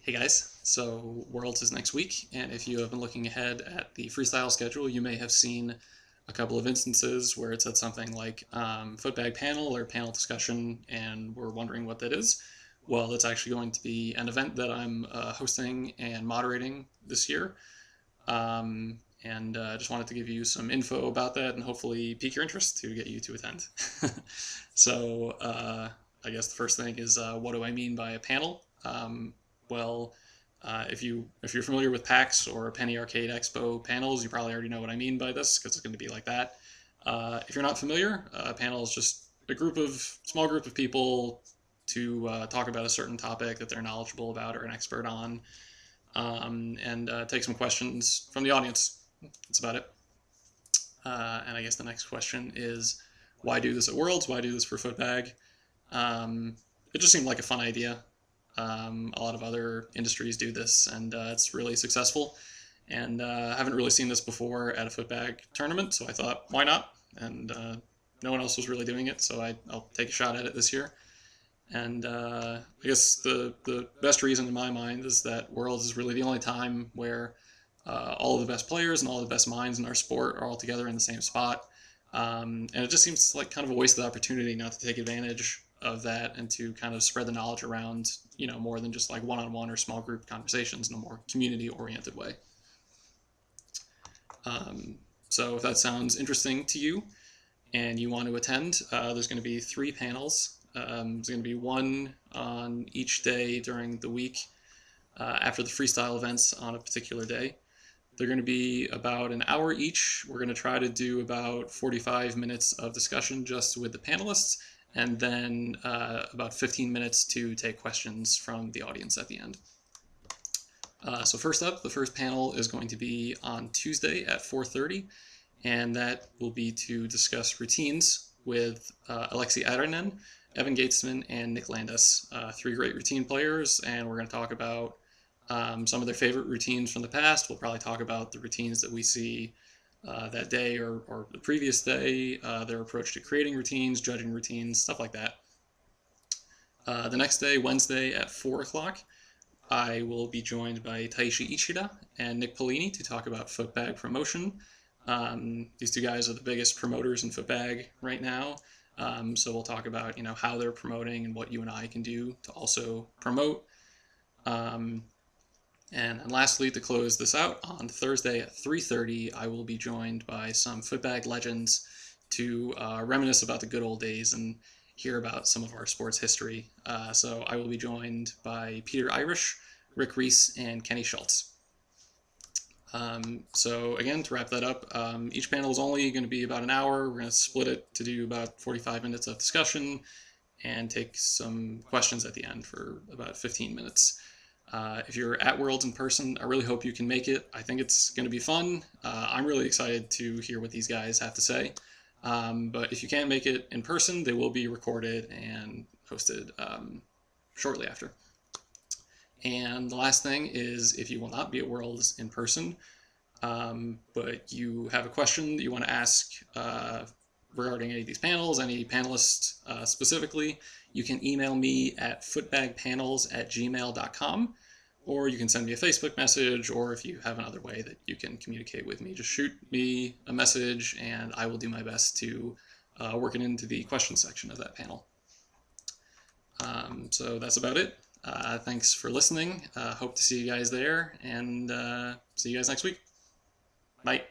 Hey guys, so Worlds is next week, and if you have been looking ahead at the freestyle schedule, you may have seen a couple of instances where it said something like footbag panel or panel discussion, and we're wondering what that is. Well, it's actually going to be an event that I'm hosting and moderating this year, and I just wanted to give you some info about that and hopefully pique your interest to get you to attend. So I guess the first thing is what do I mean by a panel? Well, if you're familiar with PAX or Penny Arcade Expo panels, you probably already know what I mean by this because it's going to be like that. If you're not familiar, a panel is just a small group of people to talk about a certain topic that they're knowledgeable about or an expert on, and take some questions from the audience. That's about it. And I guess the next question is, why do this at Worlds? Why do this for Footbag? It just seemed like a fun idea. A lot of other industries do this, and it's really successful. And I haven't really seen this before at a Footbag tournament, so I thought, why not? And no one else was really doing it, so I'll take a shot at it this year. And I guess the best reason in my mind is that Worlds is really the only time where all of the best players and all the best minds in our sport are all together in the same spot. And it just seems like kind of a wasted opportunity not to take advantage of that and to kind of spread the knowledge around, more than just like one-on-one or small group conversations in a more community-oriented way. So if that sounds interesting to you and you want to attend, there's going to be 3 panels. There's going to be one on each day during the week after the freestyle events on a particular day. They're going to be about an hour each. We're going to try to do about 45 minutes of discussion just with the panelists, and then about 15 minutes to take questions from the audience at the end. So first up, the first panel is going to be on Tuesday at 4:30, and that will be to discuss routines with Alexi Aranen, Evan Gatesman, and Nick Landis, 3 great routine players, and we're going to talk about some of their favorite routines from the past. We'll probably talk about the routines that we see that day or the previous day, their approach to creating routines, judging routines, stuff like that. The next day, Wednesday at 4 o'clock, I will be joined by Taishi Ichida and Nick Polini to talk about Footbag promotion. These 2 guys are the biggest promoters in Footbag right now. So we'll talk about how they're promoting and what you and I can do to also promote. And then lastly, to close this out, on Thursday at 3:30, I will be joined by some Footbag legends to reminisce about the good old days and hear about some of our sports history. So I will be joined by Peter Irish, Rick Reese, and Kenny Schultz. So again, to wrap that up, each panel is only going to be about an hour. We're going to split it to do about 45 minutes of discussion and take some questions at the end for about 15 minutes. If you're at Worlds in person, I really hope you can make it. I think it's going to be fun. I'm really excited to hear what these guys have to say. But if you can't make it in person, they will be recorded and posted shortly after. And the last thing is, if you will not be at Worlds in person, but you have a question that you want to ask regarding any of these panels, any panelists specifically, you can email me at footbagpanels@gmail.com, or you can send me a Facebook message, or if you have another way that you can communicate with me, just shoot me a message and I will do my best to work it into the question section of that panel. So that's about it. Thanks for listening. Hope to see you guys there, and see you guys next week. Bye.